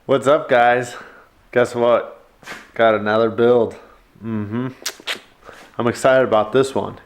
What's up, guys? Guess what? Got another build. I'm excited about this one.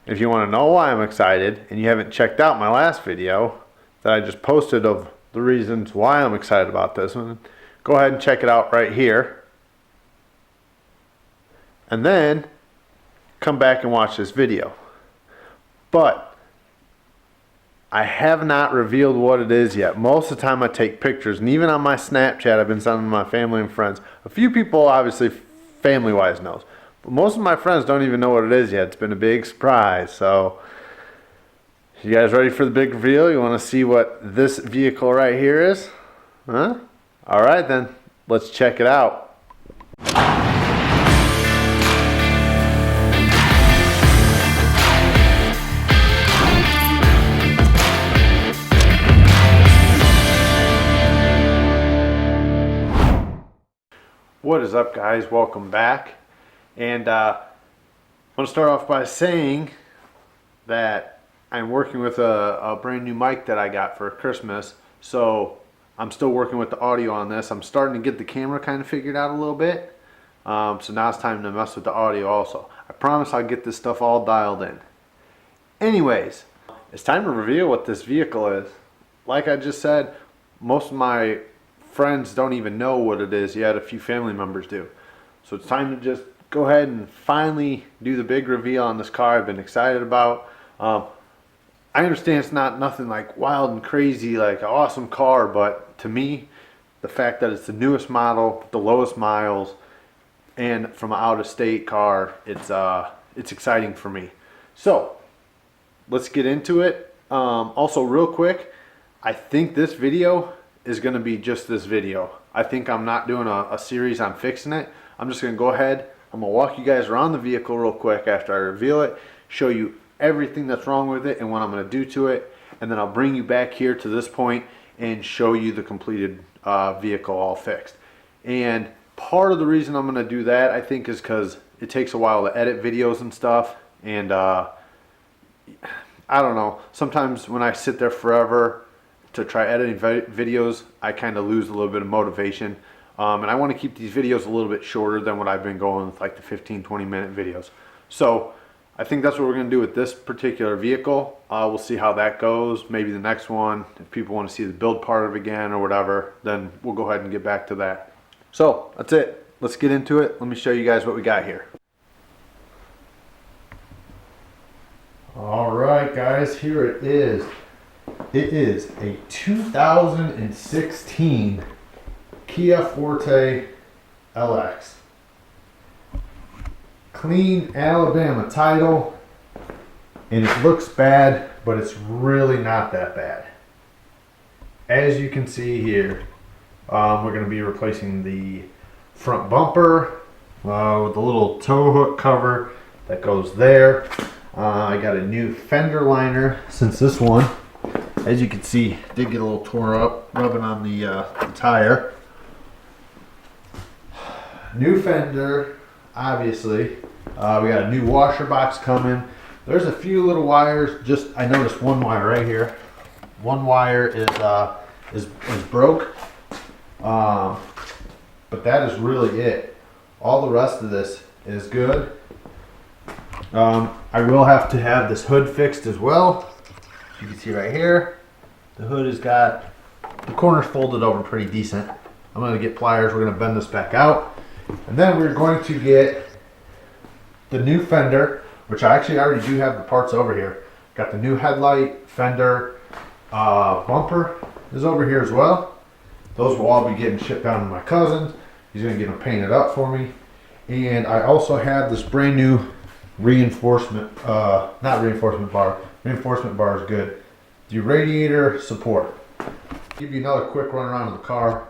If you want to know why I'm excited and you haven't checked out my last video that I just posted of the reasons why I'm excited about this one, go ahead and check it out right here. And then come back and watch this video. But I have not revealed what it is yet. Most of the time I take pictures, and even on my Snapchat I've been sending to my family and friends. A few people obviously family-wise knows, but most of my friends don't even know what it is yet. It's been a big surprise. So you guys ready for the big reveal? You want to see what this vehicle right here is? Huh? Alright then, let's check it out. What is up, guys? Welcome back. And I want to start off by saying that I'm working with a brand new mic that I got for Christmas. So I'm still working with the audio on this. I'm starting to get the camera kind of figured out a little bit. So now it's time to mess with the audio also. I promise I'll get this stuff all dialed in. Anyways, it's time to reveal what this vehicle is. Like I just said, most of my friends don't even know what it is yet. A few family members do. So it's time to just go ahead and finally do the big reveal on this car I've been excited about. I understand it's not nothing like wild and crazy, like an awesome car, but to me, the fact that it's the newest model, the lowest miles, and from an out-of-state car, it's exciting for me. So let's get into it. Also, real quick, I think this video is going to be just this video. I think I'm not doing a series on fixing it. I'm just going to go ahead. I'm going to walk you guys around the vehicle real quick after I reveal it, show you everything that's wrong with it and what I'm going to do to it, and then I'll bring you back here to this point and show you the completed vehicle all fixed. And part of the reason I'm going to do that, I think, is because it takes a while to edit videos and stuff, and I don't know, sometimes when I sit there forever to try editing videos, I kind of lose a little bit of motivation, and I want to keep these videos a little bit shorter than what I've been going with, like the 15-20 minute videos. So I think that's what we're going to do with this particular vehicle. We'll see how that goes. Maybe the next one, if people want to see the build part of it again or whatever, then we'll go ahead and get back to that. So that's it. Let's get into it. Let me show you guys what we got here. All right, guys, here it is. It is a 2016 Kia Forte LX. Clean Alabama title, and it looks bad, but it's really not that bad. As you can see here, we're going to be replacing the front bumper with the little tow hook cover that goes there. I got a new fender liner since this one, as you can see, did get a little tore up, rubbing on the tire. New fender, obviously. We got a new washer box coming. There's a few little wires. Just I noticed one wire right here. One wire is broke, but that is really it. All the rest of this is good. I will have to have this hood fixed as well. You can see right here, the hood has got the corners folded over pretty decent. I'm going to get pliers. We're going to bend this back out, and then we're going to get the new fender, which I actually already do have the parts over here. Got the new headlight, fender, bumper is over here as well. Those will all be getting shipped down to my cousin. He's going to get them painted up for me. And I also have this brand new reinforcement, not reinforcement bar. Reinforcement bar is good. The radiator support. Give you another quick run around of the car.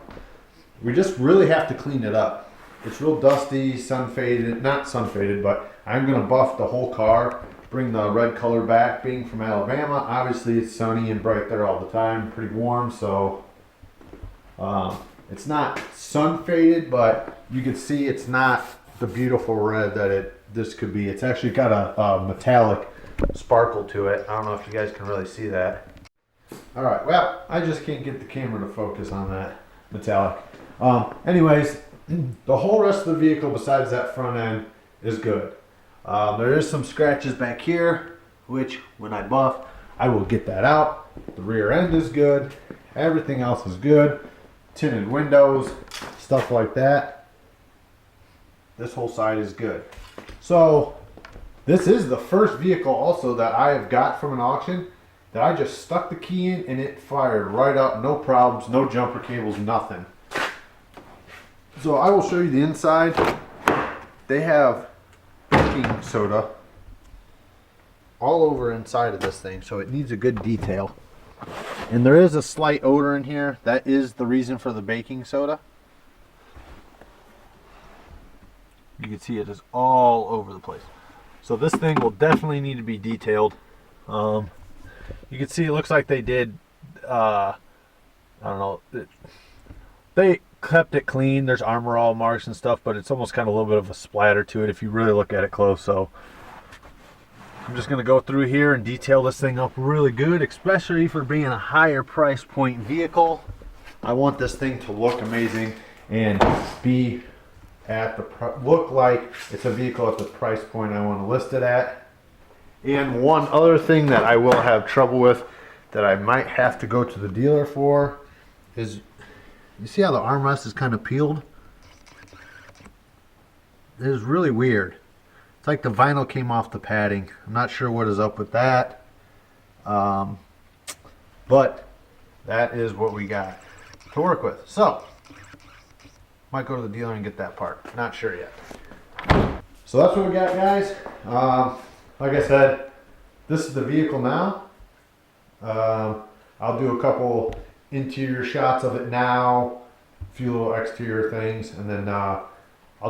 We just really have to clean it up. It's real dusty, sun faded, not sun faded, but I'm going to buff the whole car, bring the red color back. Being from Alabama, obviously it's sunny and bright there all the time, pretty warm, so it's not sun faded, but you can see it's not the beautiful red that this could be. It's actually got a metallic sparkle to it. I don't know if you guys can really see that. Alright, well, I just can't get the camera to focus on that metallic. Anyways, the whole rest of the vehicle besides that front end is good. There is some scratches back here, which when I buff, I will get that out. The rear end is good. Everything else is good. Tinted windows, stuff like that. This whole side is good. So this is the first vehicle also that I have got from an auction that I just stuck the key in and it fired right up, no problems, no jumper cables, nothing. So I will show you the inside. They have baking soda all over inside of this thing, so it needs a good detail. And there is a slight odor in here. That is the reason for the baking soda. You can see it is all over the place. So this thing will definitely need to be detailed. You can see it looks like they did, I don't know, they kept it clean. There's Armor All marks and stuff, but it's almost kind of a little bit of a splatter to it if you really look at it close. So I'm just going to go through here and detail this thing up really good, especially for being a higher price point vehicle. I want this thing to look amazing and be at the look like it's a vehicle at the price point I want to list it at. And one other thing that I will have trouble with that I might have to go to the dealer for is, you see how the armrest is kind of peeled? It is really weird. It's like the vinyl came off the padding. I'm not sure what is up with that. But that is what we got to work with. So, might go to the dealer and get that part. Not sure yet. So that's what we got, guys. Like I said, this is the vehicle now. I'll do a couple interior shots of it now, a few little exterior things, and then I'll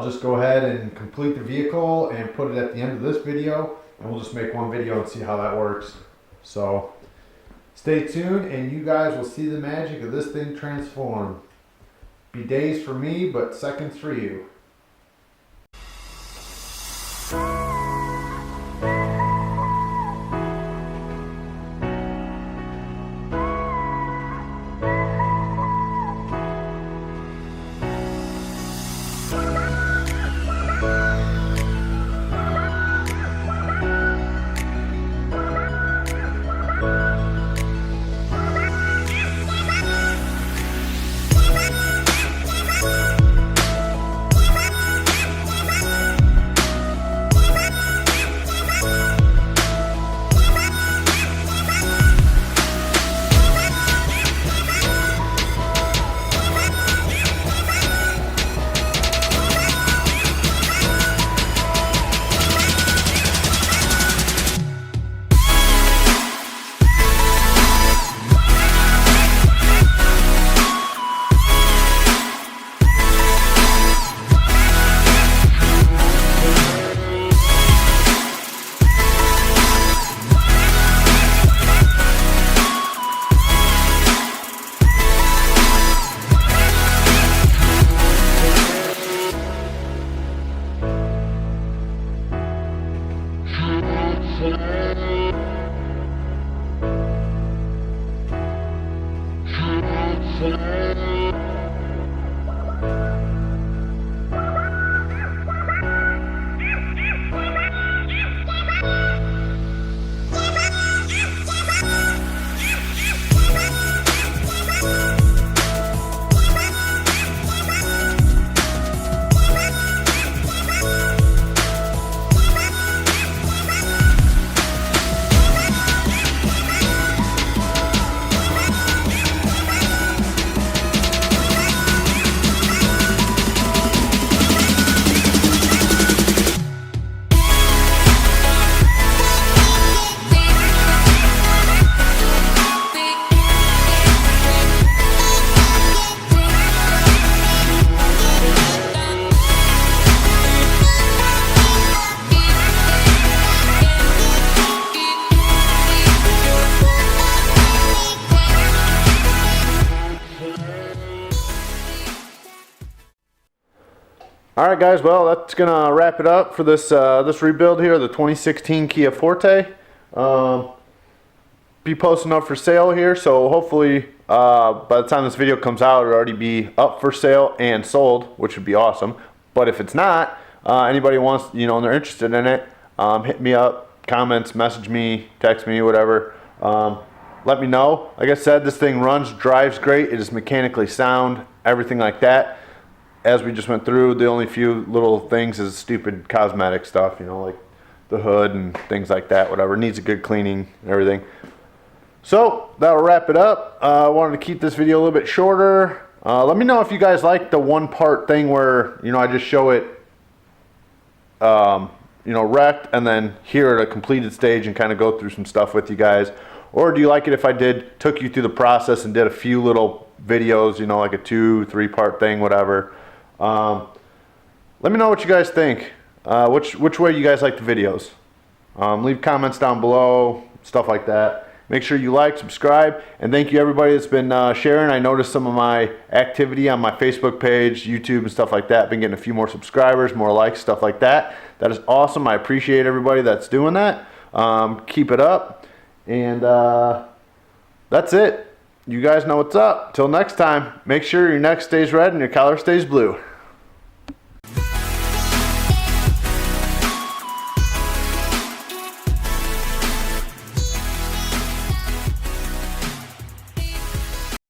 just go ahead and complete the vehicle and put it at the end of this video, and we'll just make one video and see how that works. So stay tuned and you guys will see the magic of this thing transform. Be days for me, but seconds for you. Alright guys, well that's gonna wrap it up for this this rebuild here, the 2016 Kia Forte. Be posting up for sale here, so hopefully by the time this video comes out, it'll already be up for sale and sold, which would be awesome. But if it's not, anybody wants, you know, and they're interested in it, hit me up, comments, message me, text me, whatever. Let me know. Like I said, this thing runs, drives great. It is mechanically sound, everything like that. As we just went through, the only few little things is stupid cosmetic stuff, you know, like the hood and things like that, whatever. It needs a good cleaning and everything. So that'll wrap it up. I wanted to keep this video a little bit shorter. Let me know if you guys like the one part thing where, you know, I just show it, you know, wrecked and then here at a completed stage and kind of go through some stuff with you guys. Or do you like it if I took you through the process and did a few little videos, you know, like a 2-3 part thing, whatever. Let me know what you guys think. Which way you guys like the videos. Leave comments down below, stuff like that. Make sure you like, subscribe, and thank you everybody that's been sharing. I noticed some of my activity on my Facebook page, YouTube, and stuff like that. Been getting a few more subscribers, more likes, stuff like that. That is awesome. I appreciate everybody that's doing that. Keep it up, and that's it. You guys know what's up. Till next time, make sure your neck stays red and your collar stays blue.